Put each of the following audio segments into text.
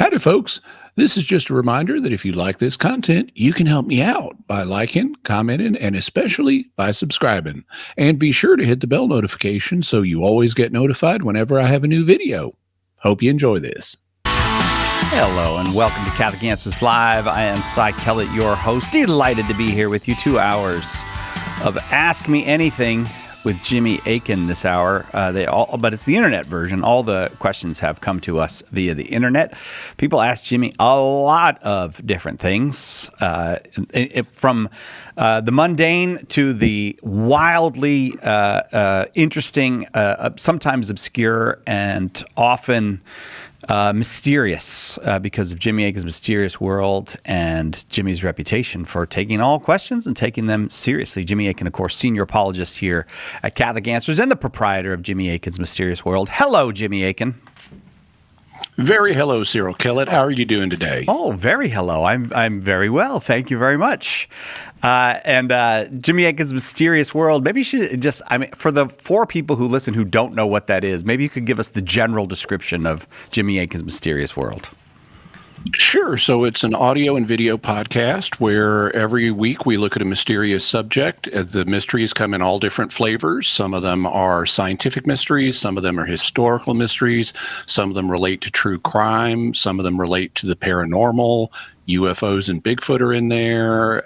Howdy, folks. This is just a reminder that if you like this content, you can help me out by liking, commenting, and especially by subscribing. And be sure to hit the bell notification so you always get notified whenever I have a new video. Hope you enjoy this. Hello and welcome to Catholic Answers Live. I am Cy Kellett, your host. Delighted to be here with you. 2 hours of Ask Me Anything with Jimmy Akin this hour. But it's the internet version. All the questions have come to us via the internet. People ask Jimmy a lot of different things, from the mundane to the wildly interesting, sometimes obscure, and often mysterious, because of Jimmy Akin's mysterious world and Jimmy's reputation for taking all questions and taking them seriously. Jimmy Akin, of course, senior apologist here at Catholic Answers and the proprietor of Jimmy Akin's Mysterious World. Hello, Jimmy Akin. Very hello, Cyril Kellett. How are you doing today? Oh, very hello. I'm very well. Thank you very much. And Jimmy Akin's Mysterious World, maybe you should just, for the 4 people who listen who don't know what that is, maybe you could give us the general description of Jimmy Akin's Mysterious World. Sure. So it's an audio and video podcast where every week we look at a mysterious subject. The mysteries come in all different flavors. Some of them are scientific mysteries. Some of them are historical mysteries. Some of them relate to true crime. Some of them relate to the paranormal. UFOs and Bigfoot are in there,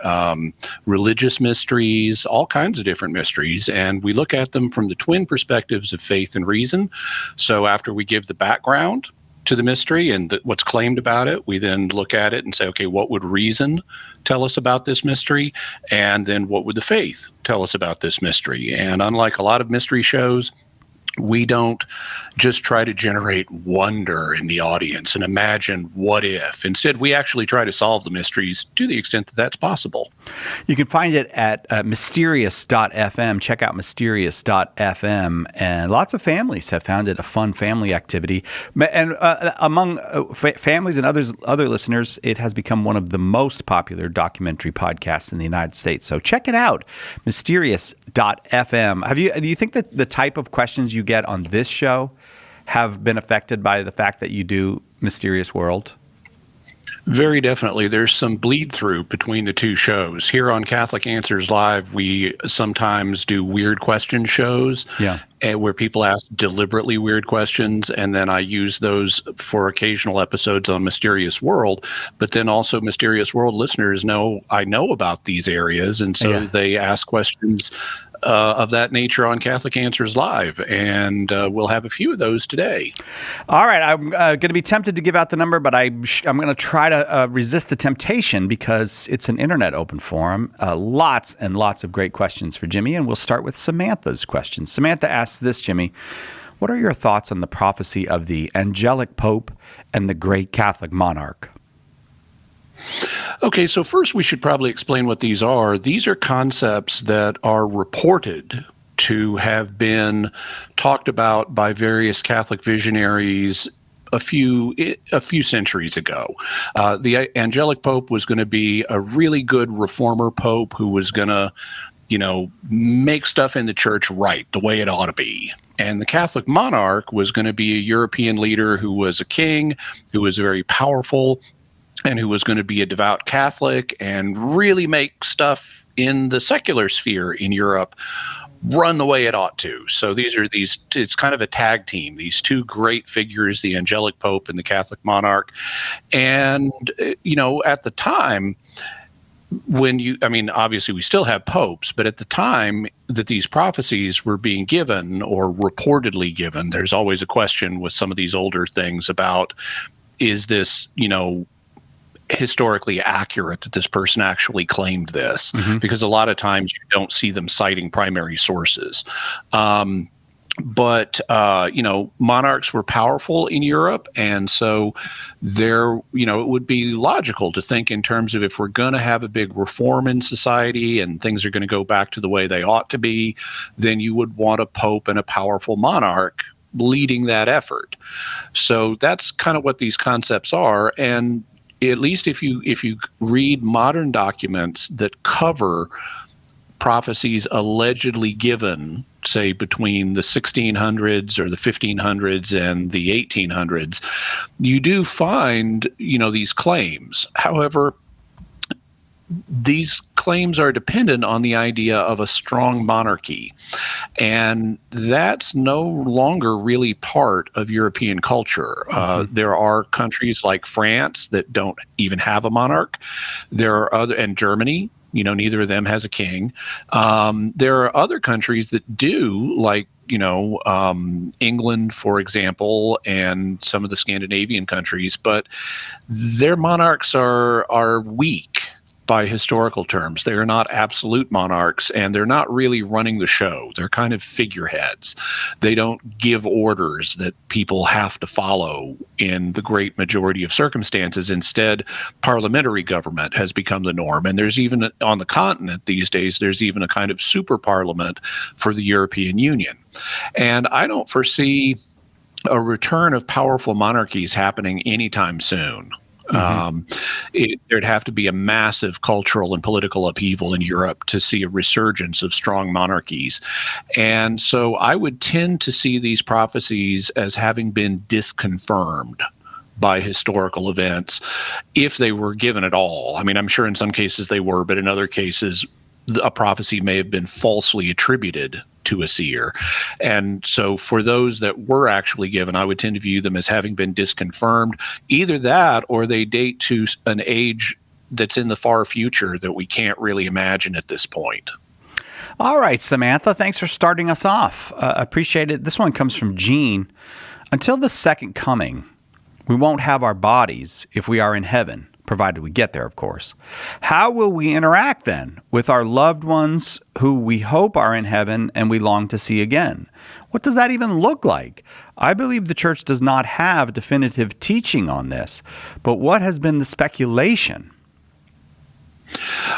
religious mysteries, all kinds of different mysteries. And we look at them from the twin perspectives of faith and reason. So after we give the background to the mystery and what's claimed about it, we then look at it and say, okay, what would reason tell us about this mystery? And then what would the faith tell us about this mystery? And unlike a lot of mystery shows, we don't just try to generate wonder in the audience and imagine what if. Instead, we actually try to solve the mysteries to the extent that that's possible. You can find it at mysterious.fm. Check out mysterious.fm. And lots of families have found it a fun family activity. And among families and other listeners, it has become one of the most popular documentary podcasts in the United States. So check it out, mysterious.fm. Do you think that the type of questions you get on this show have been affected by the fact that you do Mysterious World? Very definitely. There's some bleed through between the two shows. Here on Catholic Answers Live, we sometimes do weird question shows, where people ask deliberately weird questions, and then I use those for occasional episodes on Mysterious World. But then also Mysterious World listeners know I know about these areas, and so they ask questions of that nature on Catholic Answers Live, and we'll have a few of those today. All right, I'm going to be tempted to give out the number, but I'm going to try to resist the temptation because it's an internet open forum. Lots and lots of great questions for Jimmy, and we'll start with Samantha's question. Samantha asks this, Jimmy: what are your thoughts on the prophecy of the angelic Pope and the great Catholic monarch? Okay, so first we should probably explain what these are. These are concepts that are reported to have been talked about by various Catholic visionaries a few centuries ago. The angelic Pope was going to be a really good reformer Pope who was going to, make stuff in the church right, the way it ought to be. And the Catholic monarch was going to be a European leader who was a king, who was very powerful, and who was going to be a devout Catholic and really make stuff in the secular sphere in Europe run the way it ought to. So it's kind of a tag team, these two great figures, the angelic Pope and the Catholic monarch. And, at the time, obviously we still have popes, but at the time that these prophecies were being given or reportedly given, there's always a question with some of these older things about, is this, historically accurate that this person actually claimed this? Because a lot of times you don't see them citing primary sources. But monarchs were powerful in Europe. And so it would be logical to think in terms of, if we're going to have a big reform in society and things are going to go back to the way they ought to be, then you would want a pope and a powerful monarch leading that effort. So that's kind of what these concepts are. And at least if you read modern documents that cover prophecies allegedly given say, between the 1600s or the 1500s and the 1800s, you do find, these claims. However, these claims are dependent on the idea of a strong monarchy. And that's no longer really part of European culture. There are countries like France that don't even have a monarch. There are and Germany, neither of them has a king. There are other countries that do, like, England, for example, and some of the Scandinavian countries, but their monarchs are weak by historical terms. They are not absolute monarchs, and they're not really running the show. They're kind of figureheads. They don't give orders that people have to follow in the great majority of circumstances. Instead, parliamentary government has become the norm. And there's even, on the continent these days, there's even a kind of super parliament for the European Union. And I don't foresee a return of powerful monarchies happening anytime soon. There'd have to be a massive cultural and political upheaval in Europe to see a resurgence of strong monarchies. And so I would tend to see these prophecies as having been disconfirmed by historical events, if they were given at all. I mean, I'm sure in some cases they were, but in other cases, a prophecy may have been falsely attributed to a seer. And so for those that were actually given, I would tend to view them as having been disconfirmed. Either that, or they date to an age that's in the far future that we can't really imagine at this point. All right, Samantha, thanks for starting us off. Appreciate it. This one comes from Jean. Until the second coming, we won't have our bodies if we are in heaven, provided we get there, of course. How will we interact then with our loved ones who we hope are in heaven and we long to see again? What does that even look like? I believe the church does not have definitive teaching on this, but what has been the speculation?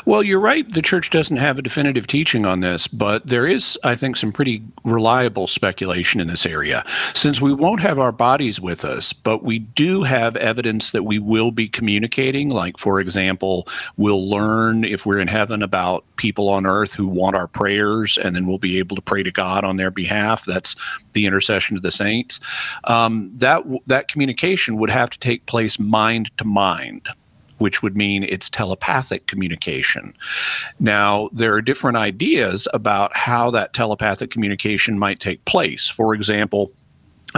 Well, you're right. The church doesn't have a definitive teaching on this, but there is, I think, some pretty reliable speculation in this area. Since we won't have our bodies with us, but we do have evidence that we will be communicating. Like, for example, we'll learn if we're in heaven about people on earth who want our prayers, and then we'll be able to pray to God on their behalf. That's the intercession of the saints. That communication would have to take place mind to mind, which would mean it's telepathic communication. Now, there are different ideas about how that telepathic communication might take place. For example,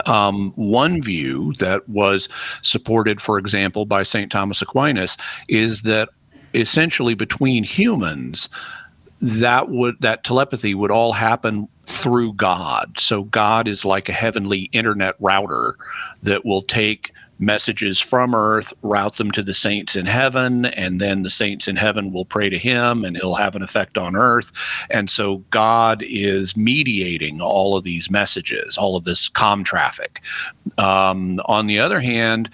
one view that was supported, for example, by St. Thomas Aquinas is that essentially between humans, that telepathy would all happen through God. So God is like a heavenly internet router that will take messages from earth, route them to the saints in heaven, and then the saints in heaven will pray to him, and he'll have an effect on earth. And so God is mediating all of these messages, all of this comm traffic. On the other hand,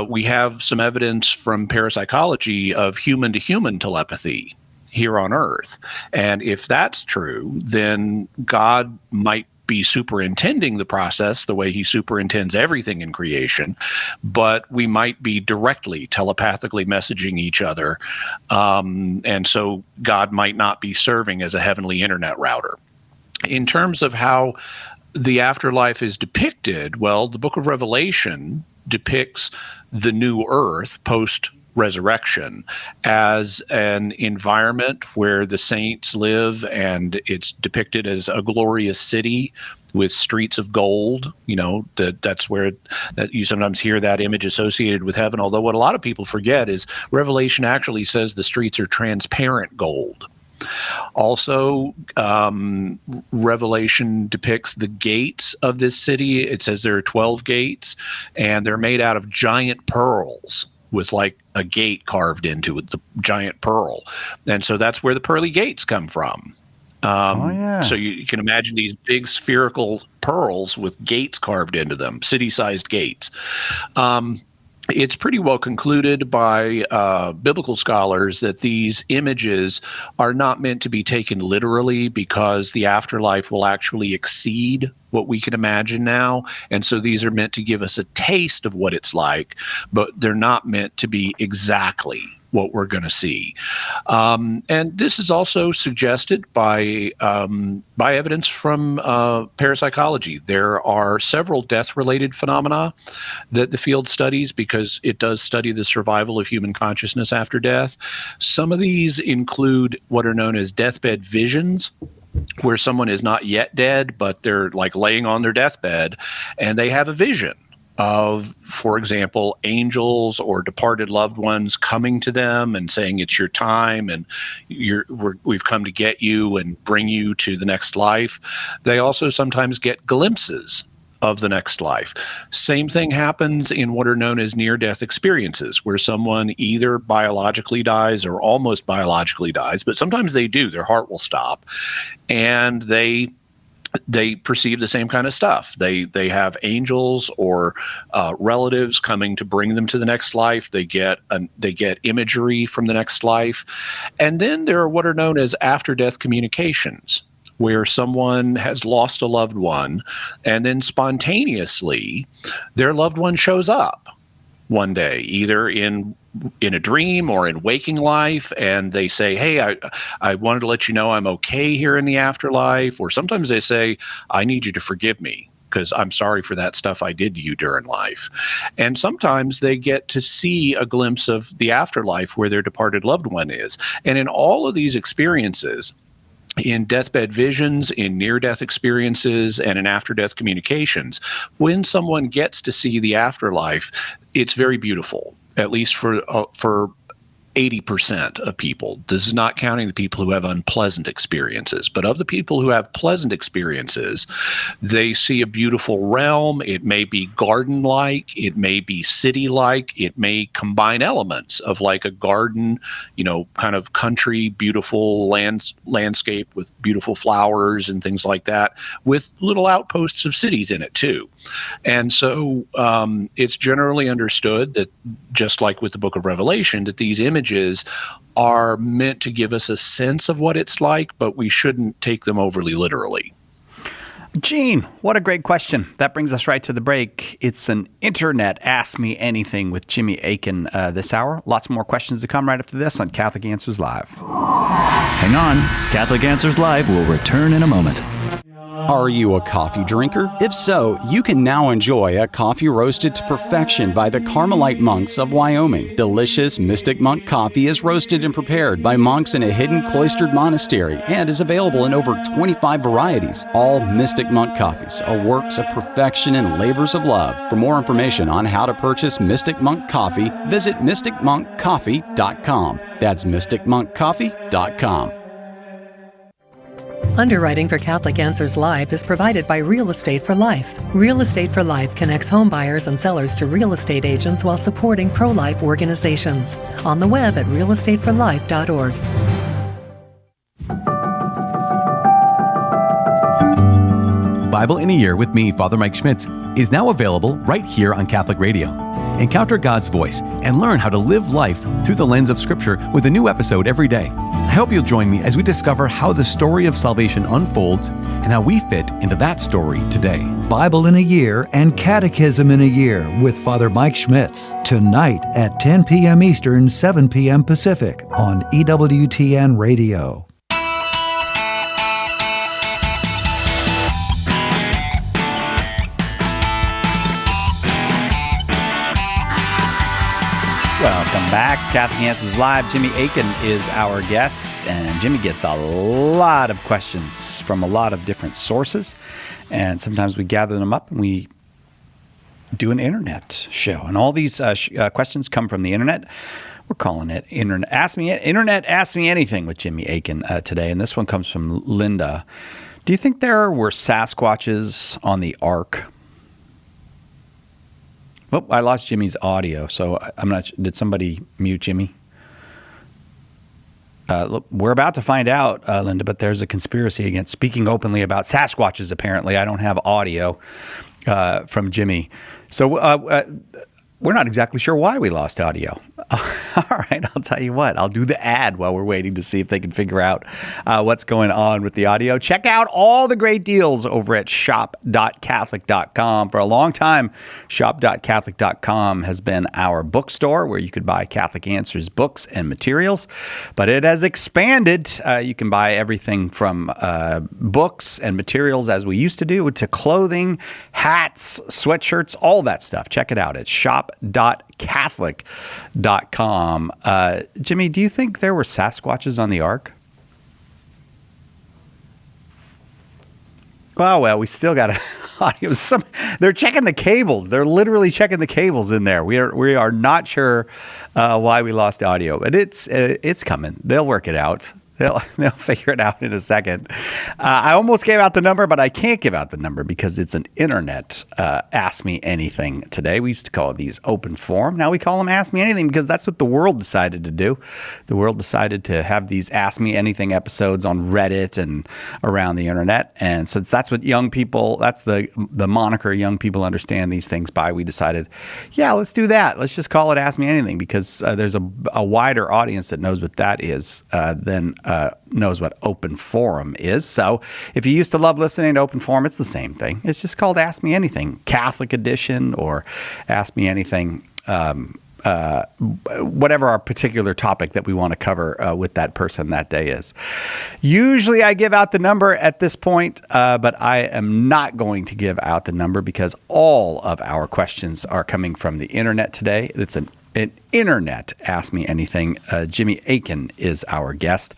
we have some evidence from parapsychology of human-to-human telepathy here on earth. And if that's true, then God might be superintending the process the way he superintends everything in creation, but we might be directly telepathically messaging each other. And so God might not be serving as a heavenly internet router. In terms of how the afterlife is depicted, well, the book of Revelation depicts the new earth post-resurrection as an environment where the saints live, and it's depicted as a glorious city with streets of gold. That's where that you sometimes hear that image associated with heaven. Although what a lot of people forget is Revelation actually says the streets are transparent gold. Also, Revelation depicts the gates of this city. It says there are 12 gates, and they're made out of giant pearls with like a gate carved into it, the giant pearl. And so that's where the pearly gates come from. So you can imagine these big spherical pearls with gates carved into them, city-sized gates. It's pretty well concluded by biblical scholars that these images are not meant to be taken literally, because the afterlife will actually exceed what we can imagine now. And so these are meant to give us a taste of what it's like, but they're not meant to be exactly what we're going to see. And this is also suggested by evidence from parapsychology. There are several death-related phenomena that the field studies because it does study the survival of human consciousness after death. Some of these include what are known as deathbed visions, where someone is not yet dead, but they're like laying on their deathbed and they have a vision of, for example, angels or departed loved ones coming to them and saying it's your time and we've come to get you and bring you to the next life. They also sometimes get glimpses of the next life. Same thing happens in what are known as near-death experiences, where someone either biologically dies or almost biologically dies, but sometimes they do. Their heart will stop, and they perceive the same kind of stuff. They have angels or relatives coming to bring them to the next life. They get imagery from the next life. And then there are what are known as after-death communications, where someone has lost a loved one and then spontaneously their loved one shows up one day, either in a dream or in waking life, and they say, hey, I wanted to let you know I'm okay here in the afterlife. Or sometimes they say, I need you to forgive me because I'm sorry for that stuff I did to you during life. And sometimes they get to see a glimpse of the afterlife where their departed loved one is. And in all of these experiences, in deathbed visions, in near-death experiences, and in after-death communications, when someone gets to see the afterlife, it's very beautiful, at least for 80% of people. This is not counting the people who have unpleasant experiences. But of the people who have pleasant experiences, they see a beautiful realm. It may be garden-like. It may be city-like. It may combine elements of like a garden, kind of country, beautiful landscape with beautiful flowers and things like that, with little outposts of cities in it too. And so it's generally understood that, just like with the Book of Revelation, that these images are meant to give us a sense of what it's like, but we shouldn't take them overly literally. Gene, what a great question. That brings us right to the break. It's an internet Ask Me Anything with Jimmy Akin this hour. Lots more questions to come right after this on Catholic Answers Live. Hang on. Catholic Answers Live will return in a moment. Are you a coffee drinker? If so, you can now enjoy a coffee roasted to perfection by the Carmelite monks of Wyoming. Delicious Mystic Monk coffee is roasted and prepared by monks in a hidden cloistered monastery and is available in over 25 varieties. All Mystic Monk coffees are works of perfection and labors of love. For more information on how to purchase Mystic Monk coffee, visit mysticmonkcoffee.com. That's mysticmonkcoffee.com. Underwriting for Catholic Answers Live is provided by Real Estate for Life. Real Estate for Life connects home buyers and sellers to real estate agents while supporting pro-life organizations. On the web at realestateforlife.org. Bible in a Year with me, Father Mike Schmitz, is now available right here on Catholic Radio. Encounter God's voice and learn how to live life through the lens of Scripture with a new episode every day. I hope you'll join me as we discover how the story of salvation unfolds and how we fit into that story today. Bible in a Year and Catechism in a Year with Father Mike Schmitz. Tonight at 10 p.m. Eastern, 7 p.m. Pacific on EWTN Radio. Welcome back to Catholic Answers Live. Jimmy Akin is our guest, and Jimmy gets a lot of questions from a lot of different sources, and sometimes we gather them up and we do an internet show. And all these questions come from the internet. We're calling it Internet Ask Me Anything with Jimmy Akin today, and this one comes from Linda. Do you think there were Sasquatches on the Ark? Oh, I lost Jimmy's audio, so I'm not. Did somebody mute Jimmy? Look, we're about to find out, Linda, but there's a conspiracy against speaking openly about Sasquatches, apparently. I don't have audio from Jimmy. So we're not exactly sure why we lost audio. All right, I'll tell you what. I'll do the ad while we're waiting to see if they can figure out what's going on with the audio. Check out all the great deals over at shop.catholic.com. For a long time, shop.catholic.com has been our bookstore where you could buy Catholic Answers books and materials, but it has expanded. You can buy everything from books and materials as we used to do to clothing, hats, sweatshirts, all that stuff. Check it out at shop.catholic.com. Jimmy, do you think there were sasquatches on the ark? Oh, well, we still got an audio. They're checking the cables. They're literally checking the cables in there. We are not sure why we lost audio, but it's coming. They'll work it out. They'll figure it out in a second. I almost gave out the number, but I can't give out the number because it's an internet Ask Me Anything today. We used to call these open forum. Now we call them Ask Me Anything because that's what the world decided to do. The world decided to have these Ask Me Anything episodes on Reddit and around the internet. And since that's what young people, that's the moniker young people understand these things by, we decided, yeah, let's do that. Let's just call it Ask Me Anything because there's a wider audience that knows what that is than knows what open forum is. So if you used to love listening to open forum, it's the same thing. It's just called Ask Me Anything, Catholic edition, or Ask Me Anything, whatever our particular topic that we want to cover with that person that day is. Usually I give out the number at this point, but I am not going to give out the number because all of our questions are coming from the internet today. It's an internet Ask Me Anything. Jimmy Akin is our guest.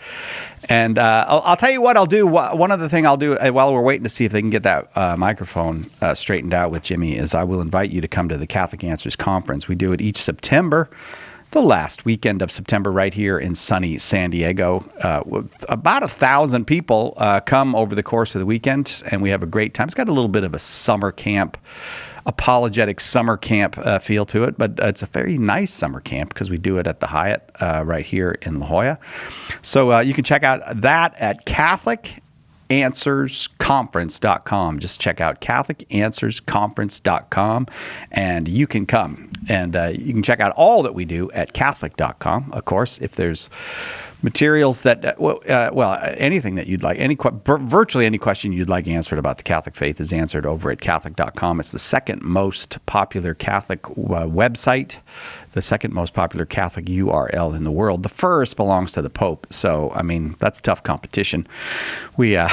And I'll tell you what I'll do. One other thing I'll do while we're waiting to see if they can get that microphone straightened out with Jimmy is I will invite you to come to the Catholic Answers Conference. We do it each September, the last weekend of September right here in sunny San Diego. About 1,000 people come over the course of the weekend, and we have a great time. It's got a little bit of a summer camp, apologetic summer camp feel to it, but it's a very nice summer camp because we do it at the Hyatt right here in La Jolla. So you can check out that at CatholicAnswersConference.com. Just check out CatholicAnswersConference.com and you can come. And you can check out all that we do at Catholic.com. Of course, if there's materials that, anything that you'd like, virtually any question you'd like answered about the Catholic faith is answered over at Catholic.com. It's the second most popular Catholic website, the second most popular Catholic URL in the world. The first belongs to the Pope. So, I mean, that's tough competition. We'll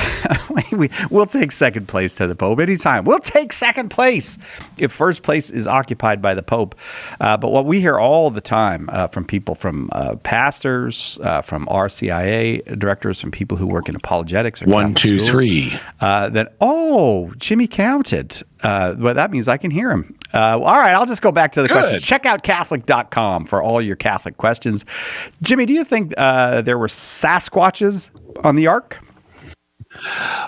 take second place to the Pope anytime. We'll take second place if first place is occupied by the Pope. But what we hear all the time from people, from pastors, from RCIA directors, from people who work in apologetics or 1, 2, schools, 3. That, Jimmy counted. Well, that means I can hear him. All right, I'll just go back to the questions. Check out Catholic.com for all your Catholic questions. Jimmy, do you think there were sasquatches on the ark?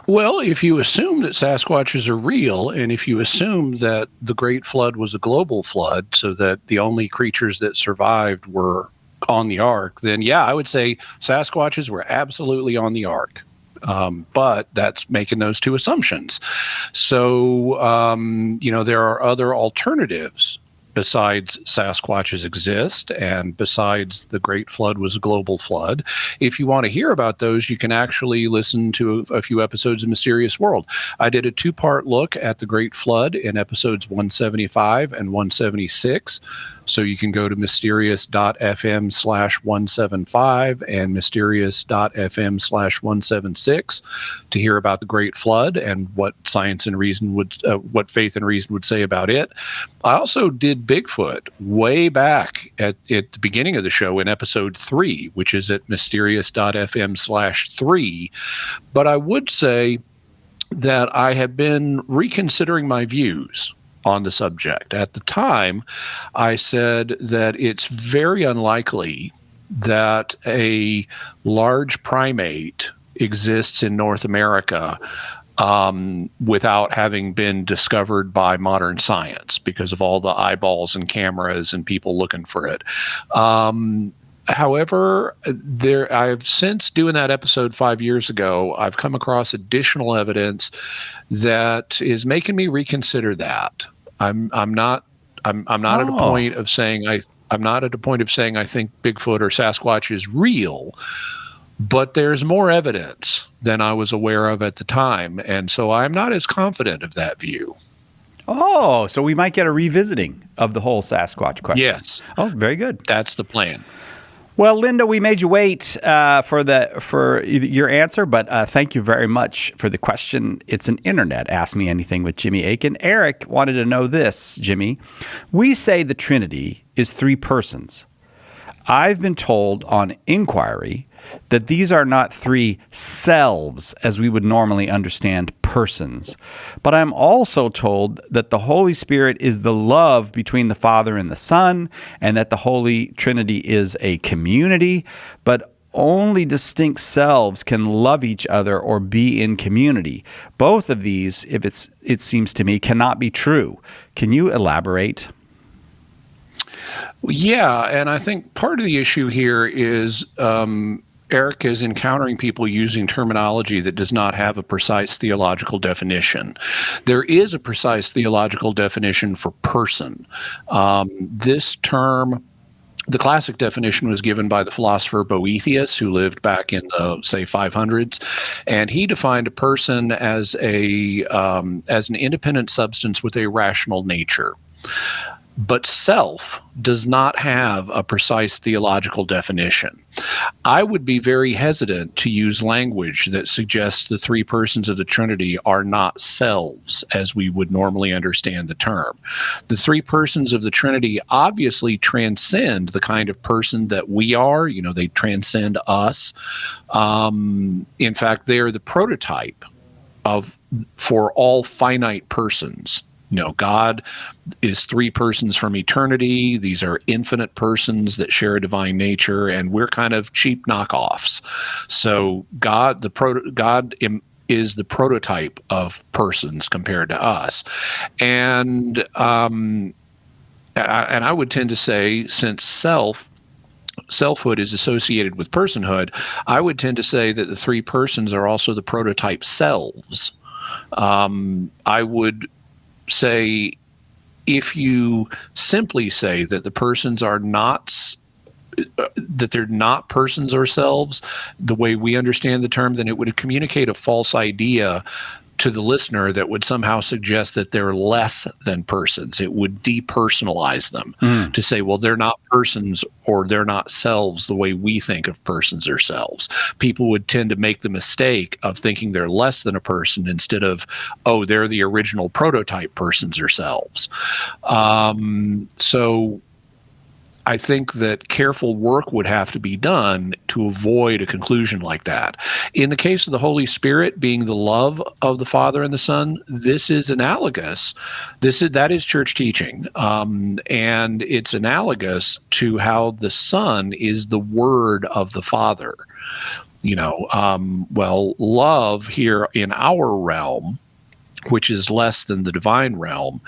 Well, if you assume that Sasquatches are real, and if you assume that the Great Flood was a global flood, so that the only creatures that survived were on the ark, then yeah, I would say Sasquatches were absolutely on the ark. But that's making those two assumptions. So, there are other alternatives besides Sasquatches exist, and besides the Great Flood was a global flood. If you want to hear about those, you can actually listen to a few episodes of Mysterious World. I did a 2-part look at the Great Flood in episodes 175 and 176. So you can go to mysterious.fm/175 and mysterious.fm/176 to hear about the Great Flood and what science and reason what faith and reason would say about it. I also did Bigfoot way back at the beginning of the show in episode 3, which is at mysterious.fm/3. But I would say that I have been reconsidering my views on the subject. At the time, I said that it's very unlikely that a large primate exists in North America without having been discovered by modern science because of all the eyeballs and cameras and people looking for it. However, I've since doing that episode 5 years ago, I've come across additional evidence that is making me reconsider that. I'm not at a point of saying I'm not at a point of saying I think Bigfoot or Sasquatch is real, but there's more evidence than I was aware of at the time. And so I'm not as confident of that view. Oh, so we might get a revisiting of the whole Sasquatch question. Yes. Oh, very good. That's the plan. Well, Linda, we made you wait for your answer, but thank you very much for the question. It's an internet Ask Me Anything with Jimmy Akin. Eric wanted to know this, Jimmy. We say the Trinity is 3 persons. I've been told on inquiry that these are not 3 selves as we would normally understand persons. But I'm also told that the Holy Spirit is the love between the Father and the Son, and that the Holy Trinity is a community, but only distinct selves can love each other or be in community. Both of these, it seems to me, cannot be true. Can you elaborate? Yeah, and I think part of the issue here is Eric is encountering people using terminology that does not have a precise theological definition. There is a precise theological definition for person. This term, the classic definition, was given by the philosopher Boethius, who lived back in the, say, 500s, and he defined a person as an independent substance with a rational nature. But self does not have a precise theological definition. I would be very hesitant to use language that suggests the 3 persons of the Trinity are not selves, as we would normally understand the term. The 3 persons of the Trinity obviously transcend the kind of person that we are. You know, they transcend us. In fact, they are the prototype for all finite persons. You know, God is 3 persons from eternity. These are infinite persons that share a divine nature, and we're kind of cheap knockoffs. So God is the prototype of persons compared to us. And I would tend to say, since selfhood is associated with personhood, I would tend to say that the 3 persons are also the prototype selves. I would say, if you simply say that the persons are not, that they're not persons or selves, the way we understand the term, then it would communicate a false idea to the listener that would somehow suggest that they're less than persons. It would depersonalize them to say, well, they're not persons or they're not selves the way we think of persons or selves. People would tend to make the mistake of thinking they're less than a person instead of, oh, they're the original prototype persons or selves. So I think that careful work would have to be done to avoid a conclusion like that. In the case of the Holy Spirit being the love of the Father and the Son, this is analogous. That is church teaching, and it's analogous to how the Son is the Word of the Father. You know, well, love here in our realm, which is less than the divine realm,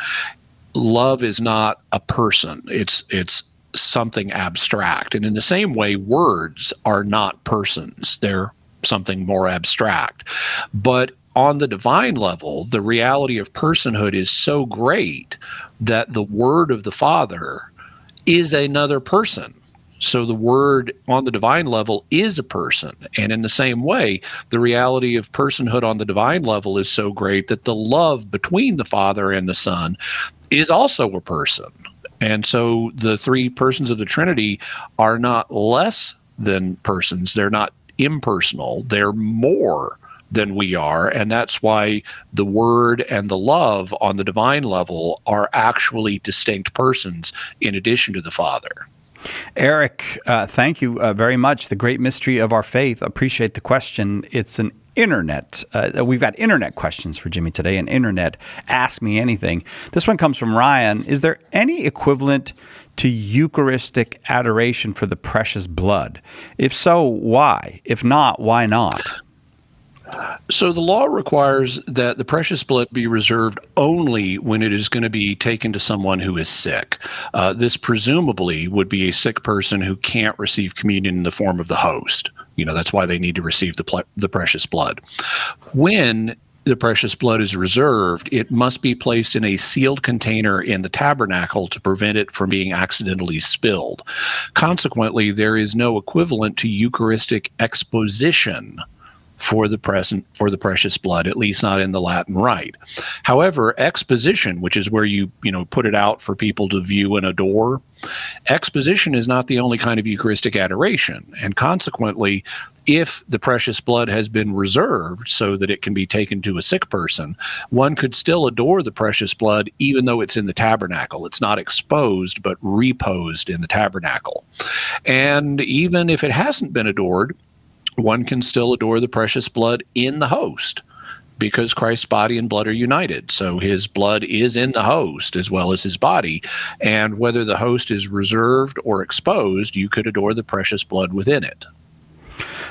love is not a person. It's something abstract. And in the same way, words are not persons. They're something more abstract. But on the divine level, the reality of personhood is so great that the Word of the Father is another person. So the Word on the divine level is a person. And in the same way, the reality of personhood on the divine level is so great that the love between the Father and the Son is also a person. And so the 3 persons of the Trinity are not less than persons. They're not impersonal. They're more than we are. And that's why the Word and the love on the divine level are actually distinct persons in addition to the Father. Eric, thank you very much. The great mystery of our faith. Appreciate the question. It's an internet. We've got internet questions for Jimmy today, an internet Ask Me Anything. This one comes from Ryan. Is there any equivalent to Eucharistic adoration for the precious blood? If so, why? If not, why not? So the law requires that the precious blood be reserved only when it is going to be taken to someone who is sick. This presumably would be a sick person who can't receive communion in the form of the host. You know, that's why they need to receive the precious blood. When the precious blood is reserved, it must be placed in a sealed container in the tabernacle to prevent it from being accidentally spilled. Consequently, there is no equivalent to Eucharistic exposition for the precious blood, at least not in the Latin Rite. However, exposition, which is where you put it out for people to view and adore, exposition is not the only kind of Eucharistic adoration, and consequently, if the precious blood has been reserved so that it can be taken to a sick person, one could still adore the precious blood even though it's in the tabernacle. It's not exposed, but reposed in the tabernacle. And even if it hasn't been adored, one can still adore the precious blood in the host, because Christ's body and blood are united. So his blood is in the host as well as his body. And whether the host is reserved or exposed, you could adore the precious blood within it.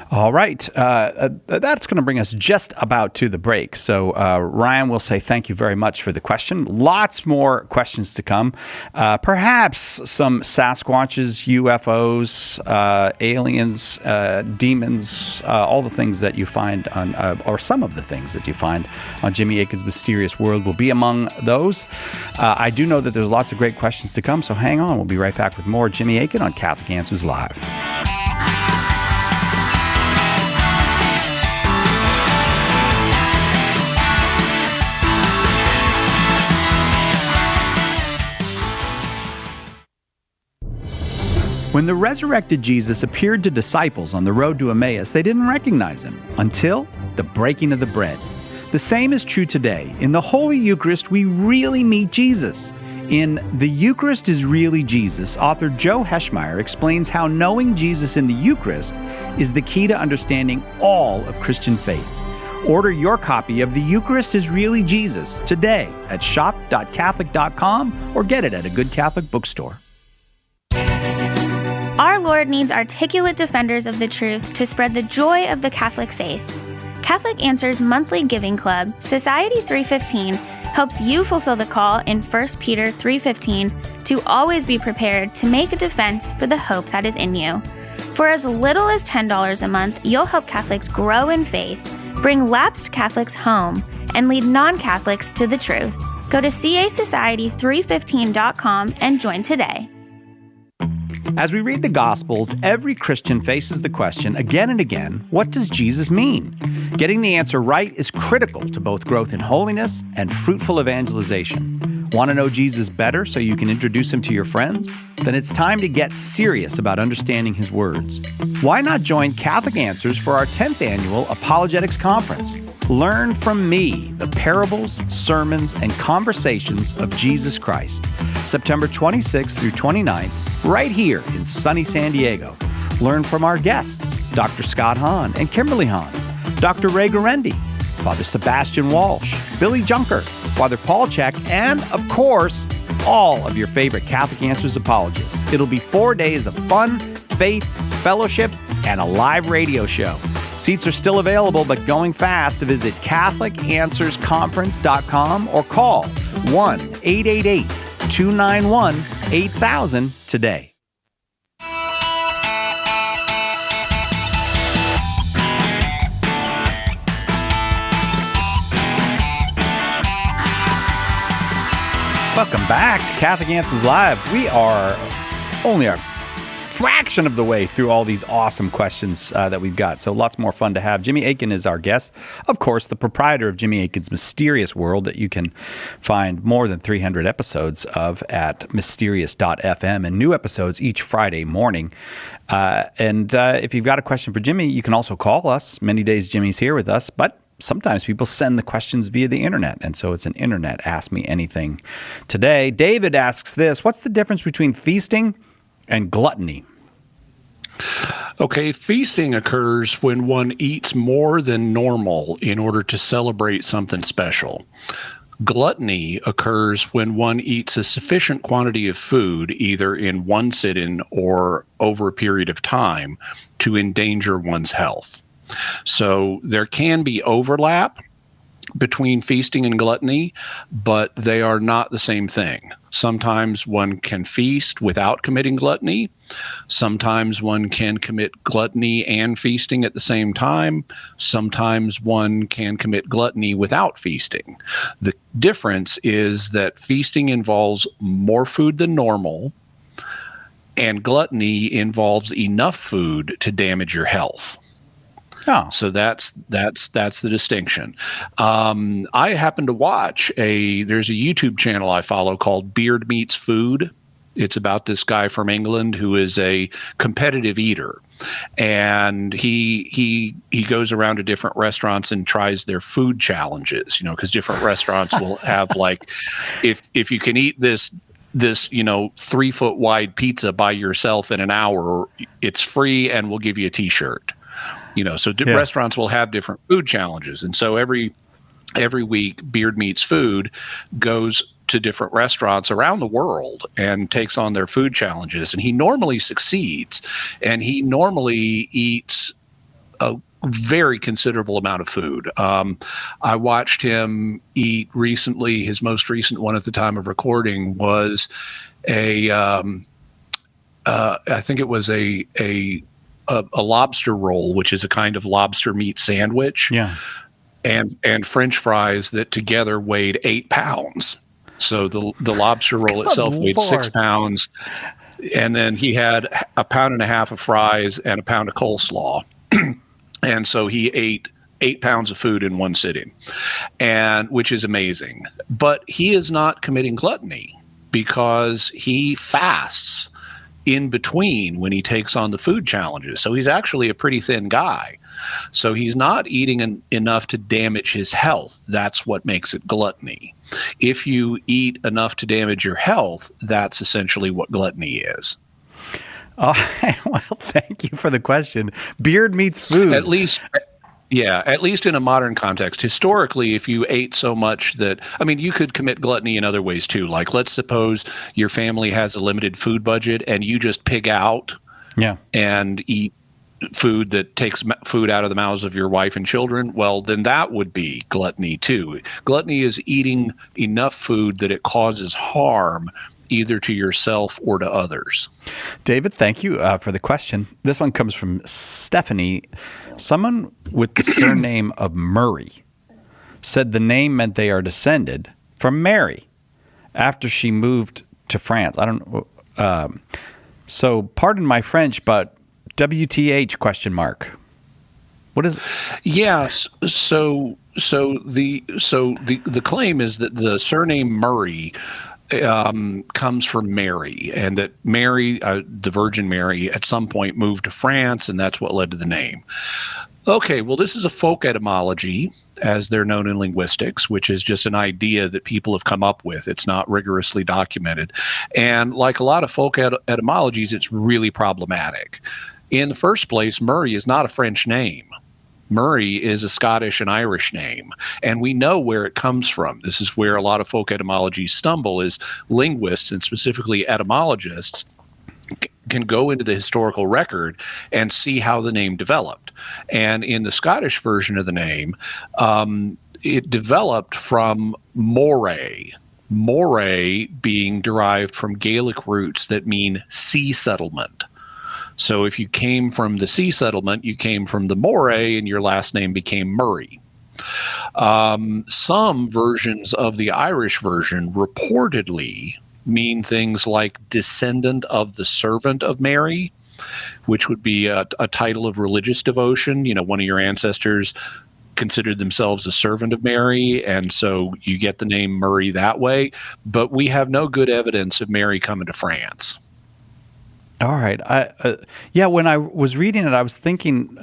All right. That's going to bring us just about to the break. So Ryan will say thank you very much for the question. Lots more questions to come. Perhaps some sasquatches, UFOs, aliens, demons, all the things that you find on, or some of the things that you find on Jimmy Akin's Mysterious World will be among those. I do know that there's lots of great questions to come, so hang on. We'll be right back with more Jimmy Akin on Catholic Answers Live. When the resurrected Jesus appeared to disciples on the road to Emmaus, they didn't recognize him until the breaking of the bread. The same is true today. In the Holy Eucharist, we really meet Jesus. In The Eucharist is Really Jesus, author Joe Heschmeyer explains how knowing Jesus in the Eucharist is the key to understanding all of Christian faith. Order your copy of The Eucharist is Really Jesus today at shop.catholic.com or get it at a good Catholic bookstore. Our Lord needs articulate defenders of the truth to spread the joy of the Catholic faith. Catholic Answers Monthly Giving Club, Society 315, helps you fulfill the call in 1 Peter 3:15 to always be prepared to make a defense for the hope that is in you. For as little as $10 a month, you'll help Catholics grow in faith, bring lapsed Catholics home, and lead non-Catholics to the truth. Go to casociety315.com and join today. As we read the Gospels, every Christian faces the question again and again, what does Jesus mean? Getting the answer right is critical to both growth in holiness and fruitful evangelization. Want to know Jesus better so you can introduce him to your friends? Then it's time to get serious about understanding his words. Why not join Catholic Answers for our 10th annual Apologetics Conference? Learn from me the parables, sermons, and conversations of Jesus Christ. September 26th through 29th, right here in sunny San Diego. Learn from our guests, Dr. Scott Hahn and Kimberly Hahn, Dr. Ray Garendi, Father Sebastian Walsh, Billy Junker, Father Paul Check, and, of course, all of your favorite Catholic Answers apologists. It'll be 4 days of fun, faith, fellowship, and a live radio show. Seats are still available, but going fast. Visit CatholicAnswersConference.com or call 1-888-291-8000 today. Welcome back to Catholic Answers Live. We are only a fraction of the way through all these awesome questions that we've got, so lots more fun to have. Jimmy Akin is our guest, of course, the proprietor of Jimmy Akin's Mysterious World that you can find more than 300 episodes of at mysterious.fm and new episodes each Friday morning. And if you've got a question for Jimmy, you can also call us. Many days Jimmy's here with us, but sometimes people send the questions via the internet, and so it's an internet Ask Me Anything today. David asks this: what's the difference between feasting and gluttony? Okay, feasting occurs when one eats more than normal in order to celebrate something special. Gluttony occurs when one eats a sufficient quantity of food, either in one sit-in or over a period of time, to endanger one's health. So there can be overlap, between feasting and gluttony, but they are not the same thing. Sometimes one can feast without committing gluttony. Sometimes one can commit gluttony and feasting at the same time. Sometimes one can commit gluttony without feasting. The difference is that feasting involves more food than normal, and gluttony involves enough food to damage your health. Oh. So that's the distinction. I happen to watch there's a YouTube channel I follow called Beard Meets Food. It's about this guy from England who is a competitive eater, and he goes around to different restaurants and tries their food challenges. Because different restaurants will have like, if you can eat this 3-foot wide pizza by yourself in an hour, it's free, and we'll give you a T-shirt. Restaurants will have different food challenges. And so every week, Beard Meets Food goes to different restaurants around the world and takes on their food challenges. And he normally succeeds, and he normally eats a very considerable amount of food. I watched him eat recently. His most recent one at the time of recording was I think it was a lobster roll, which is a kind of lobster meat sandwich, and French fries that together weighed 8 pounds. So the lobster roll itself weighed 6 pounds, and then he had 1.5 pounds of fries and 1 pound of coleslaw, and so he ate 8 pounds of food in one sitting, and which is amazing. But he is not committing gluttony because he fasts in between when he takes on the food challenges. So he's actually a pretty thin guy. So he's not eating enough to damage his health. That's what makes it gluttony. If you eat enough to damage your health, that's essentially what gluttony is. Oh, well, thank you for the question. Beard Meets Food. At least in a modern context. Historically, if you ate so much you could commit gluttony in other ways too. Like, let's suppose your family has a limited food budget and you just pig out and eat food that takes food out of the mouths of your wife and children. Well, then that would be gluttony too. Gluttony is eating enough food that it causes harm either to yourself or to others. David, thank you for the question. This one comes from Stephanie. Someone with the surname of Murray said the name meant they are descended from Mary after she moved to France. I don't know. So pardon my French, but WTH question mark. What is it? Yes. So the claim is that the surname Murray comes from Mary, and that Mary, the Virgin Mary, at some point moved to France, and that's what led to the name. Okay, well, this is a folk etymology, as they're known in linguistics, which is just an idea that people have come up with. It's not rigorously documented. And like a lot of folk etymologies, it's really problematic. In the first place, Murray is not a French name. Murray is a Scottish and Irish name, and we know where it comes from. This is where a lot of folk etymologies stumble, is linguists, and specifically etymologists, can go into the historical record and see how the name developed. And in the Scottish version of the name, it developed from Moray. Moray being derived from Gaelic roots that mean sea settlement. So if you came from the sea settlement, you came from the Moray, and your last name became Murray. Some versions of the Irish version reportedly mean things like descendant of the servant of Mary, which would be a title of religious devotion. One of your ancestors considered themselves a servant of Mary, and so you get the name Murray that way. But we have no good evidence of Mary coming to France. All right. When I was reading it, I was thinking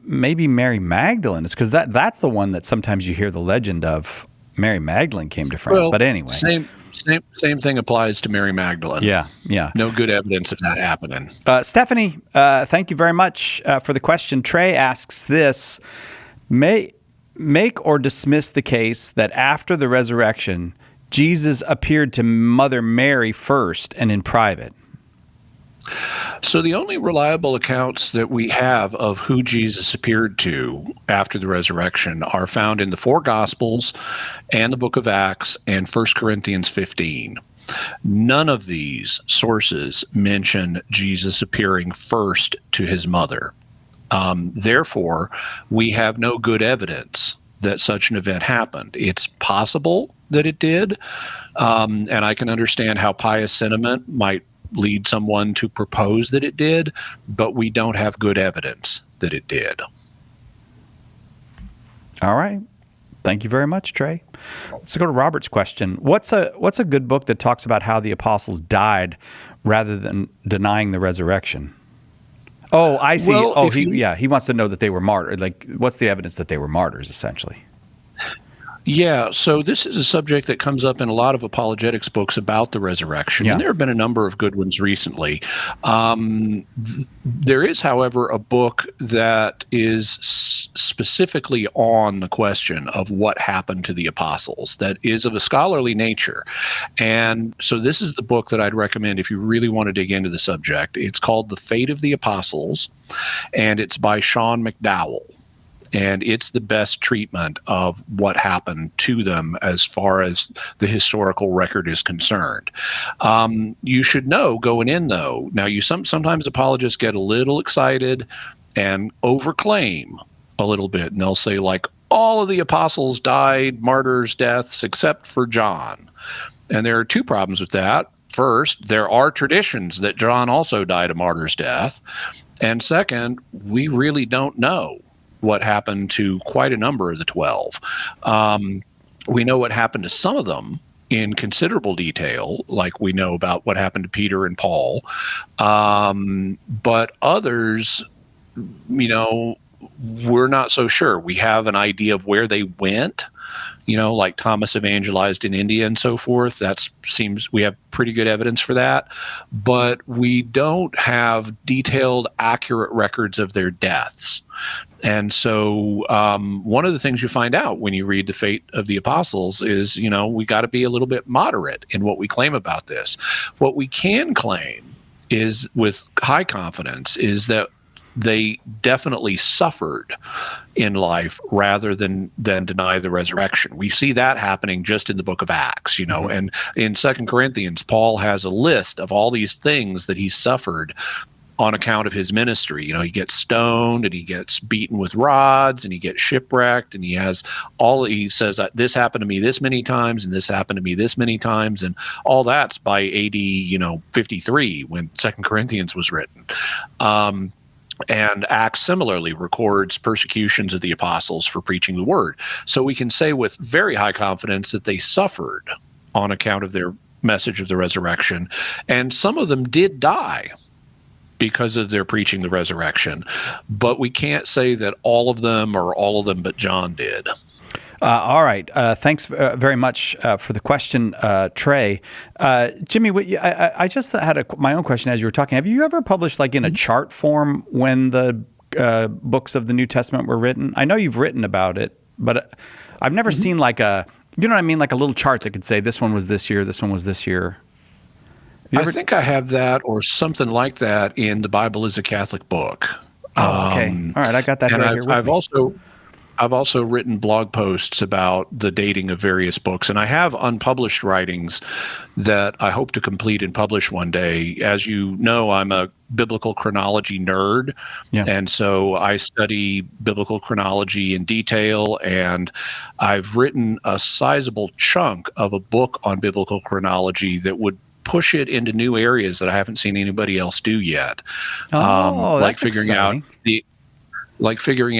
maybe Mary Magdalene is, because that's the one that sometimes you hear the legend of. Mary Magdalene came to France, but anyway. Same thing applies to Mary Magdalene. Yeah. No good evidence of that happening. Stephanie, thank you very much for the question. Trey asks this: make or dismiss the case that after the resurrection, Jesus appeared to Mother Mary first and in private. So the only reliable accounts that we have of who Jesus appeared to after the resurrection are found in the four Gospels and the book of Acts and 1 Corinthians 15. None of these sources mention Jesus appearing first to his mother. Therefore, we have no good evidence that such an event happened. It's possible that it did, and I can understand how pious sentiment might lead someone to propose that it did, but we don't have good evidence that it did. All right. Thank you very much, Trey. Let's go to Robert's question. What's a good book that talks about how the apostles died rather than denying the resurrection? Oh, I see. Well, he wants to know that they were martyrs. Like, what's the evidence that they were martyrs, essentially? Yeah, so this is a subject that comes up in a lot of apologetics books about the resurrection, and there have been a number of good ones recently. There is, however, a book that is specifically on the question of what happened to the apostles that is of a scholarly nature. And so this is the book that I'd recommend if you really want to dig into the subject. It's called The Fate of the Apostles, and it's by Sean McDowell. And it's the best treatment of what happened to them as far as the historical record is concerned. You should know going in, though. Now, sometimes apologists get a little excited and overclaim a little bit, and they'll say, like, all of the apostles died martyrs' deaths except for John. And there are two problems with that. First, there are traditions that John also died a martyr's death. And second, we really don't know what happened to quite a number of the 12. We know what happened to some of them in considerable detail, like we know about what happened to Peter and Paul. But others, we're not so sure. We have an idea of where they went, like Thomas evangelized in India and so forth. We have pretty good evidence for that. But we don't have detailed, accurate records of their deaths. And so one of the things you find out when you read The Fate of the Apostles is, we got to be a little bit moderate in what we claim about this. What we can claim is with high confidence is that they definitely suffered in life rather than deny the resurrection. We see that happening just in the book of Acts, and in 2 Corinthians, Paul has a list of all these things that he suffered on account of his ministry. He gets stoned and he gets beaten with rods and he gets shipwrecked, and he says, this happened to me this many times and this happened to me this many times, and all that's by AD 53 when 2 Corinthians was written. And Acts similarly records persecutions of the apostles for preaching the word. So we can say with very high confidence that they suffered on account of their message of the resurrection, and some of them did die because of their preaching the resurrection. But we can't say that all of them or all of them but John did. All right. Thanks very much for the question, Trey. Jimmy, I just had my own question as you were talking. Have you ever published like in a chart form when the books of the New Testament were written? I know you've written about it, but I've never seen like like a little chart that could say this one was this year, this one was this year. I think I have that or something like that in The Bible is a Catholic Book. Oh, okay. All right. I got that right here. I've also written blog posts about the dating of various books, and I have unpublished writings that I hope to complete and publish one day. As you know, I'm a biblical chronology nerd, and so I study biblical chronology in detail, and I've written a sizable chunk of a book on biblical chronology that would push it into new areas that I haven't seen anybody else do yet. Like figuring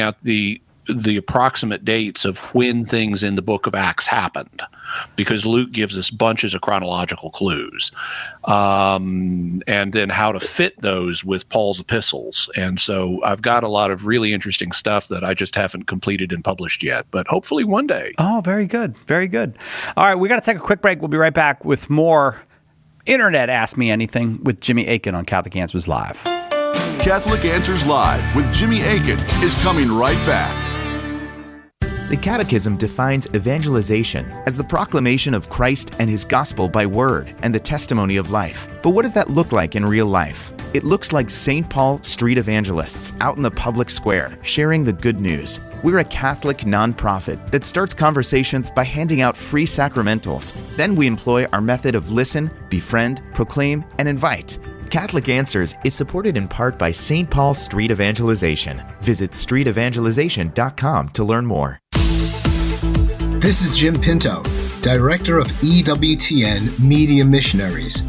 out the approximate dates of when things in the book of Acts happened, because Luke gives us bunches of chronological clues, and then how to fit those with Paul's epistles. And so I've got a lot of really interesting stuff that I just haven't completed and published yet, but hopefully one day. Oh, very good. Very good. All right. We got to take a quick break. We'll be right back with more Internet Ask Me Anything with Jimmy Akin on Catholic Answers Live. Catholic Answers Live with Jimmy Akin is coming right back. The Catechism defines evangelization as the proclamation of Christ and His gospel by word and the testimony of life. But what does that look like in real life? It looks like St. Paul street evangelists out in the public square, sharing the good news. We're a Catholic nonprofit that starts conversations by handing out free sacramentals. Then we employ our method of listen, befriend, proclaim, and invite. Catholic Answers is supported in part by St. Paul Street Evangelization. Visit streetevangelization.com to learn more. This is Jim Pinto, Director of EWTN Media Missionaries.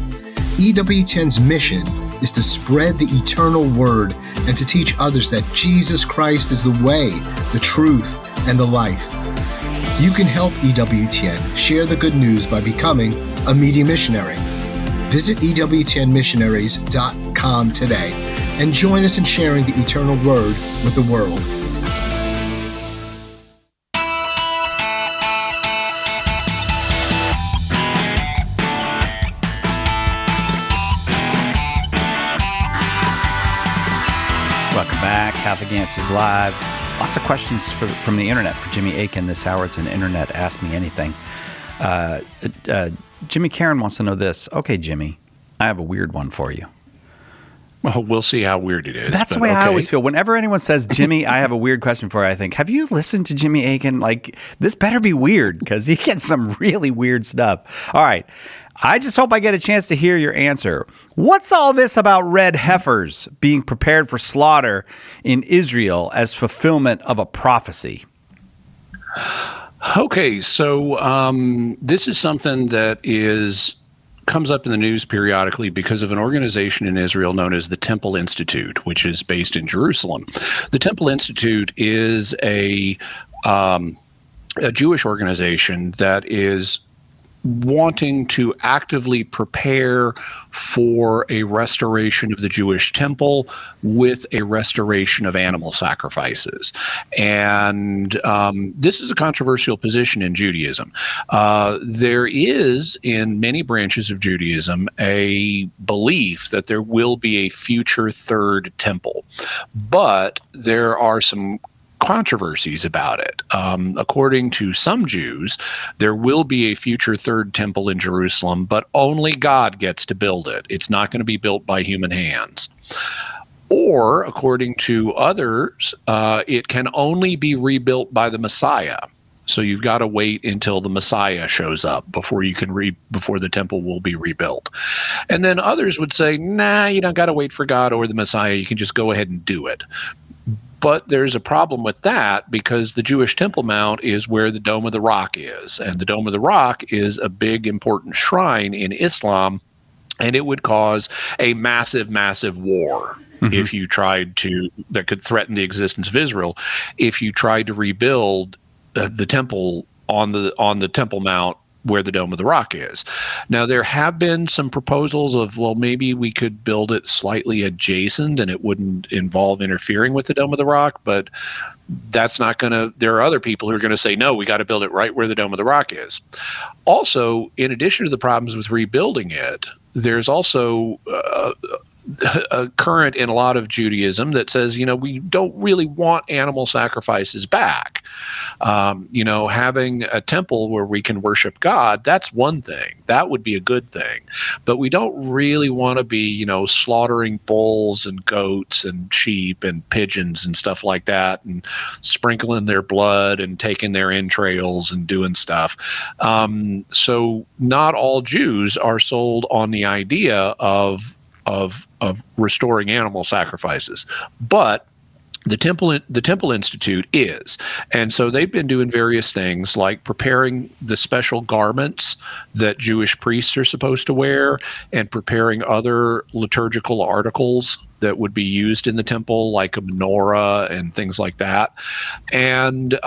EWTN's mission is to spread the eternal word and to teach others that Jesus Christ is the way, the truth, and the life. You can help EWTN share the good news by becoming a media missionary. Visit EWTNmissionaries.com today and join us in sharing the eternal word with the world. Welcome back, Catholic Answers Live. Lots of questions from the internet for Jimmy Akin this hour. It's an internet Ask Me Anything. Jimmy Karen wants to know this. Okay, Jimmy, I have a weird one for you. Well, we'll see how weird it is. That's the way I always feel. Whenever anyone says, Jimmy, I have a weird question for you, I think, have you listened to Jimmy Akin? Like, this better be weird because he gets some really weird stuff. All right. I just hope I get a chance to hear your answer. What's all this about red heifers being prepared for slaughter in Israel as fulfillment of a prophecy? Okay, so this is something that comes up in the news periodically because of an organization in Israel known as the Temple Institute, which is based in Jerusalem. The Temple Institute is a Jewish organization that is wanting to actively prepare for a restoration of the Jewish temple with a restoration of animal sacrifices. And this is a controversial position in Judaism. There is, in many branches of Judaism, a belief that there will be a future third temple. But there are some controversies about it. According to some Jews, there will be a future third temple in Jerusalem, but only God gets to build it. It's not going to be built by human hands. Or, according to others, it can only be rebuilt by the Messiah. So you've got to wait until the Messiah shows up before the temple will be rebuilt. And then others would say, nah, you don't got to wait for God or the Messiah. You can just go ahead and do it. But there's a problem with that because the Jewish Temple Mount is where the Dome of the Rock is. And the Dome of the Rock is a big, important shrine in Islam, and it would cause a massive, massive war if you tried to, that could threaten the existence of Israel, if you tried to rebuild the temple on the Temple Mount where the Dome of the Rock is. Now, there have been some proposals of, well, maybe we could build it slightly adjacent and it wouldn't involve interfering with the Dome of the Rock, but that's not going to, there are other people who are going to say, no, we got to build it right where the Dome of the Rock is. Also, in addition to the problems with rebuilding it, there's also a current in a lot of Judaism that says, we don't really want animal sacrifices back. Having a temple where we can worship God, that's one thing. That would be a good thing. But we don't really want to be, slaughtering bulls and goats and sheep and pigeons and stuff like that and sprinkling their blood and taking their entrails and doing stuff. So not all Jews are sold on the idea of restoring animal sacrifices, but the Temple Institute is. And so they've been doing various things like preparing the special garments that Jewish priests are supposed to wear and preparing other liturgical articles that would be used in the temple, like a menorah and things like that. And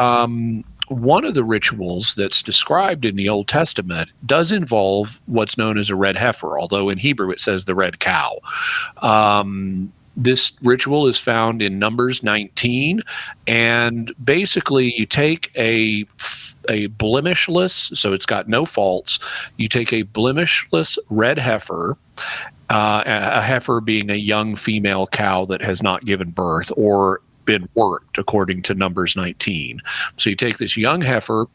one of the rituals that's described in the Old Testament does involve what's known as a red heifer, although in Hebrew it says the red cow. This ritual is found in Numbers 19, and basically you take a blemishless, so it's got no faults, you take a blemishless red heifer, a heifer being a young female cow that has not given birth, or been worked according to Numbers 19. So you take this young heifer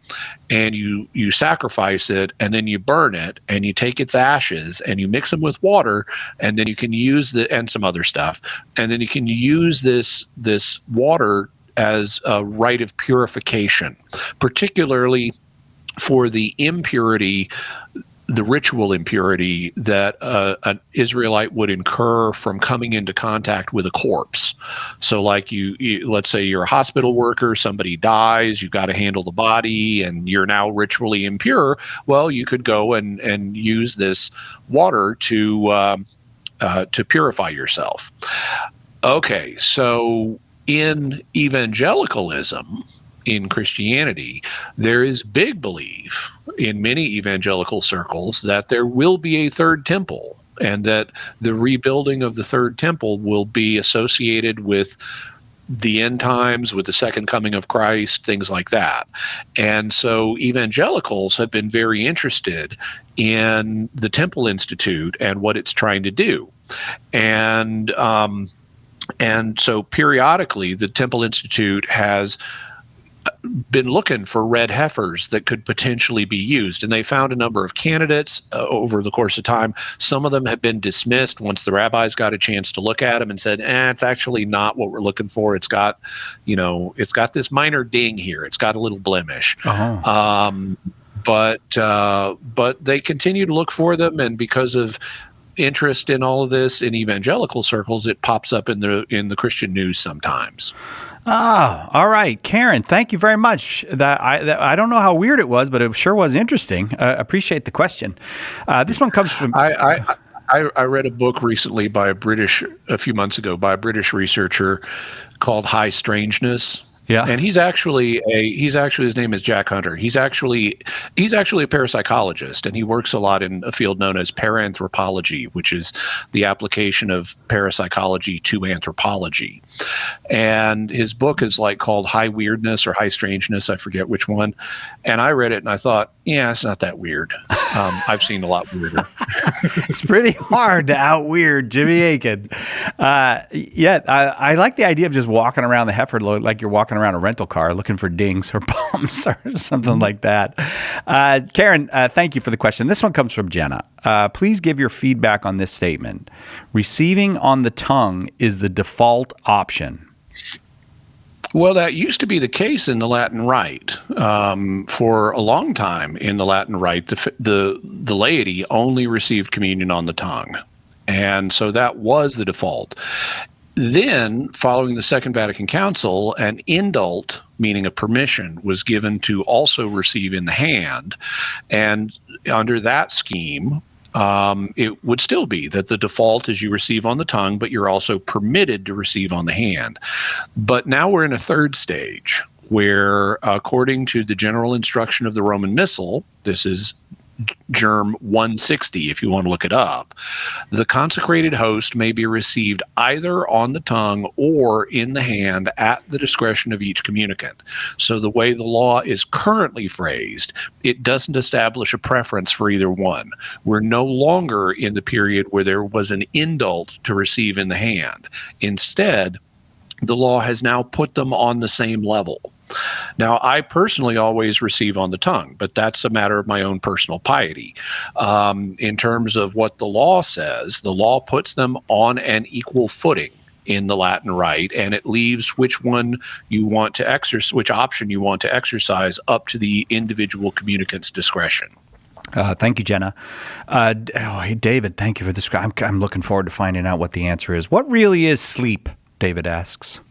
and you sacrifice it, and then you burn it, and you take its ashes and you mix them with water, and then you can use and some other stuff, and then you can use this water as a rite of purification, particularly for the impurity, the ritual impurity that an Israelite would incur from coming into contact with a corpse. So like you let's say you're a hospital worker, somebody dies, you've got to handle the body, and you're now ritually impure. Well, you could go and use this water to purify yourself. Okay, so in evangelicalism, in Christianity, there is big belief in many evangelical circles that there will be a third temple, and that the rebuilding of the third temple will be associated with the end times, with the second coming of Christ, things like that. And so evangelicals have been very interested in the Temple Institute and what it's trying to do. And so periodically, the Temple Institute has been looking for red heifers that could potentially be used, and they found a number of candidates over the course of time. Some of them have been dismissed once the rabbis got a chance to look at them and said, it's actually not what we're looking for. It's got this minor ding here. It's got a little blemish. But they continue to look for them, and because of interest in all of this in evangelical circles, it pops up in the Christian news sometimes. All right, Karen, thank you very much. I don't know how weird it was, but it sure was interesting. Appreciate the question. This one comes from... I read a book recently a few months ago by a British researcher called High Strangeness. Yeah. And his name is Jack Hunter. He's actually a parapsychologist, and he works a lot in a field known as paranthropology, which is the application of parapsychology to anthropology. And his book is called High Weirdness or High Strangeness, I forget which one. And I read it and I thought, it's not that weird. I've seen a lot weirder. It's pretty hard to out-weird Jimmy Akin. I like the idea of just walking around the heifer like you're walking around a rental car looking for dings or bumps or something like that. Karen, thank you for the question. This one comes from Jenna. Please give your feedback on this statement. Receiving on the tongue is the default option. Well, that used to be the case in the Latin Rite. For a long time in the Latin Rite, the laity only received communion on the tongue. And so that was the default. Then, following the Second Vatican Council, an indult, meaning a permission, was given to also receive in the hand. And under that scheme, it would still be that the default is you receive on the tongue, but you're also permitted to receive on the hand. But now we're in a third stage where, according to the general instruction of the Roman Missal, this is Germ 160, if you want to look it up, the consecrated host may be received either on the tongue or in the hand at the discretion of each communicant. So the way the law is currently phrased, it doesn't establish a preference for either one. We're no longer in the period where there was an indult to receive in the hand. Instead, the law has now put them on the same level. Now, I personally always receive on the tongue, but that's a matter of my own personal piety. In terms of what the law says, the law puts them on an equal footing in the Latin Rite, and it leaves which one you want to exercise, which option you want to exercise, up to the individual communicant's discretion. Thank you, Jenna. Hey, David, thank you for this. I'm looking forward to finding out what the answer is. What really is sleep? David asks.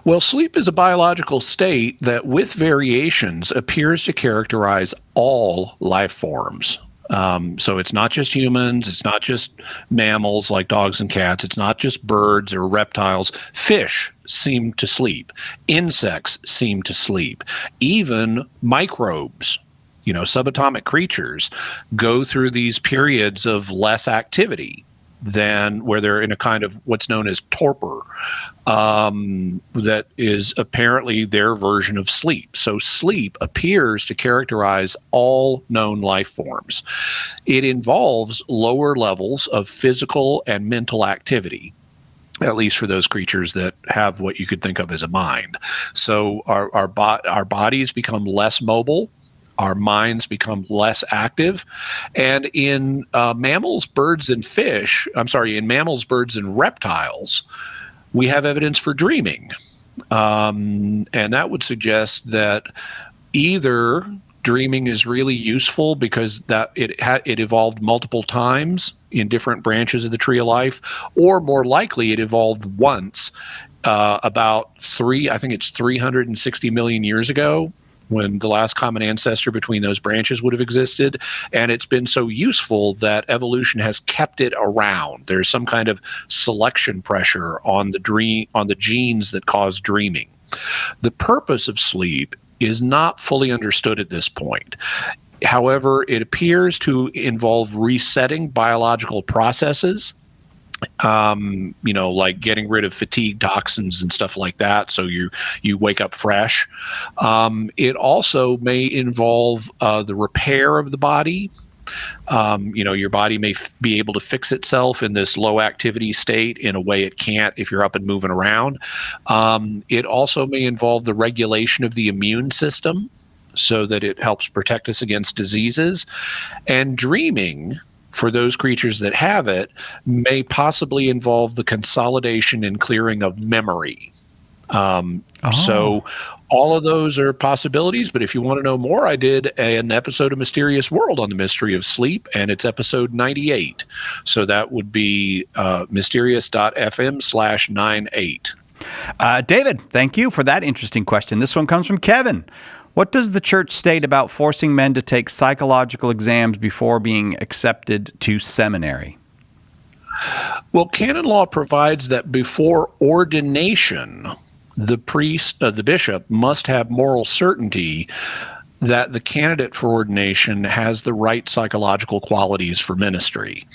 Well, sleep is a biological state that, with variations, appears to characterize all life forms. So it's not just humans, it's not just mammals like dogs and cats, it's not just birds or reptiles. Fish seem to sleep. Insects seem to sleep. Even microbes, subatomic creatures, go through these periods of less activity than where they're in a kind of what's known as torpor, that is apparently their version of sleep. So sleep appears to characterize all known life forms. It involves lower levels of physical and mental activity. at least for those creatures that have what you could think of as a mind. So our bodies become less mobile, our minds become less active, and in mammals, birds, and reptiles, we have evidence for dreaming, and that would suggest that either dreaming is really useful because that it evolved multiple times in different branches of the tree of life, or more likely it evolved once about 360 million years ago, when the last common ancestor between those branches would have existed, and it's been so useful that evolution has kept it around. There's some kind of selection pressure on the genes that cause dreaming. The purpose of sleep is not fully understood at this point. However, it appears to involve resetting biological processes, like getting rid of fatigue toxins and stuff like that, so you wake up fresh. It also may involve the repair of the body. Your body may be able to fix itself in this low activity state in a way it can't if you're up and moving around. It also may involve the regulation of the immune system so that it helps protect us against diseases. And dreaming, for those creatures that have it, may possibly involve the consolidation and clearing of memory. So all of those are possibilities, but if you want to know more, I did an episode of Mysterious World on the mystery of sleep, and it's episode 98. So that would be mysterious.fm/98. David, thank you for that interesting question. This one comes from Kevin. What does the church state about forcing men to take psychological exams before being accepted to seminary? Well, canon law provides that before ordination, the bishop must have moral certainty that the candidate for ordination has the right psychological qualities for ministry.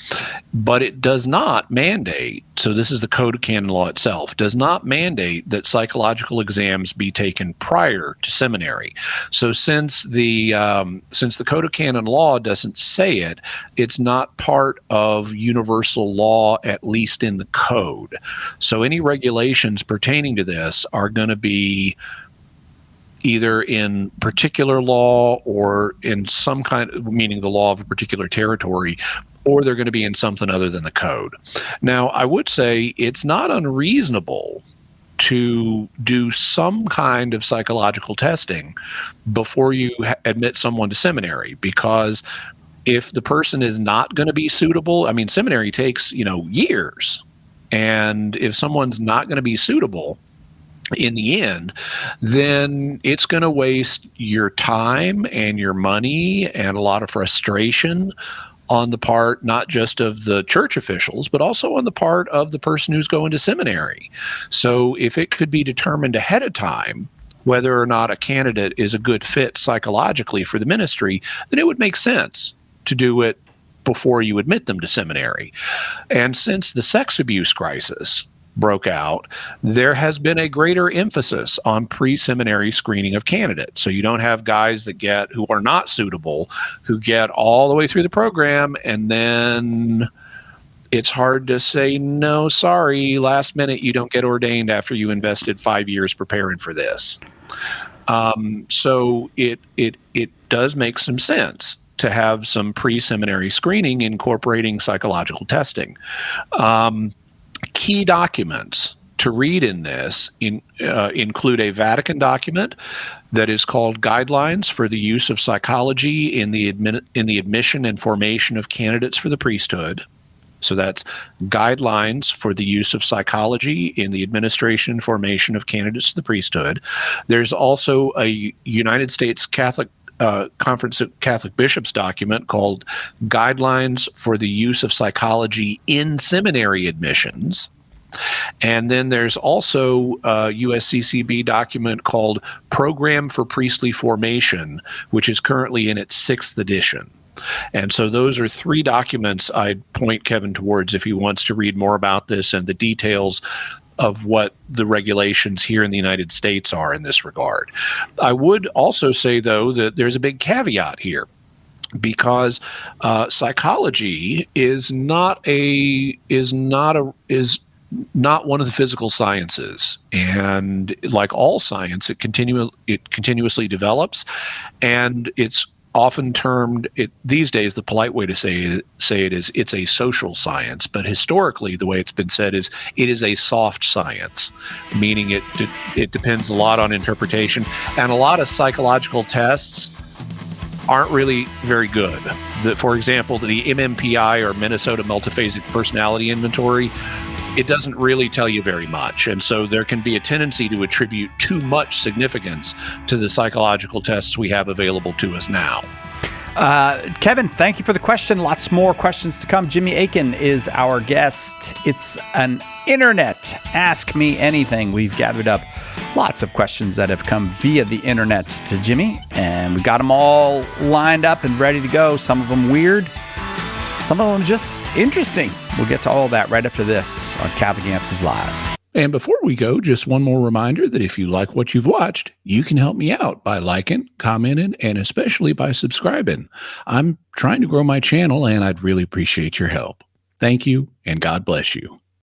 But it does not mandate, so this is the Code of Canon Law itself, does not mandate that psychological exams be taken prior to seminary. So since the Code of Canon Law doesn't say it, it's not part of universal law, at least in the code. So any regulations pertaining to this are going to be either in particular law or in some kind of, meaning the law of a particular territory, or they're going to be in something other than the code. Now, I would say it's not unreasonable to do some kind of psychological testing before you admit someone to seminary, because if the person is not going to be suitable, I mean, seminary takes, years. And if someone's not going to be suitable in the end, then it's going to waste your time and your money and a lot of frustration on the part not just of the church officials, but also on the part of the person who's going to seminary. So if it could be determined ahead of time whether or not a candidate is a good fit psychologically for the ministry, then it would make sense to do it before you admit them to seminary. And since the sex abuse crisis broke out, there has been a greater emphasis on pre-seminary screening of candidates. So you don't have guys who are not suitable, who get all the way through the program, and then it's hard to say, no, sorry, last minute you don't get ordained after you invested 5 years preparing for this. So it does make some sense to have some pre-seminary screening incorporating psychological testing. Key documents to read in this include a Vatican document that is called Guidelines for the Use of Psychology in the Admission and Formation of Candidates for the Priesthood. So that's Guidelines for the Use of Psychology in the Administration and Formation of Candidates to the Priesthood. There's also a United States Catholic Conference of Catholic Bishops document called Guidelines for the Use of Psychology in Seminary Admissions. And then there's also a USCCB document called Program for Priestly Formation, which is currently in its 6th edition. And so those are 3 documents I'd point Kevin towards if he wants to read more about this and the details of what the regulations here in the United States are in this regard. I would also say, though, that there's a big caveat here, because psychology is not one of the physical sciences. And like all science, it continuously develops, and it's often termed, these days, the polite way to say it is it's a social science. But historically, the way it's been said is it is a soft science, meaning it depends a lot on interpretation, and a lot of psychological tests aren't really very good. For example, the MMPI, or Minnesota Multiphasic Personality Inventory, it doesn't really tell you very much. And so there can be a tendency to attribute too much significance to the psychological tests we have available to us now. Kevin, thank you for the question. Lots more questions to come. Jimmy Akin is our guest. It's an internet Ask Me Anything. We've gathered up lots of questions that have come via the internet to Jimmy, and we got them all lined up and ready to go. Some of them weird, some of them just interesting. We'll get to all that right after this on Catholic Answers Live. And before we go, just one more reminder that if you like what you've watched, you can help me out by liking, commenting, and especially by subscribing. I'm trying to grow my channel, and I'd really appreciate your help. Thank you, and God bless you.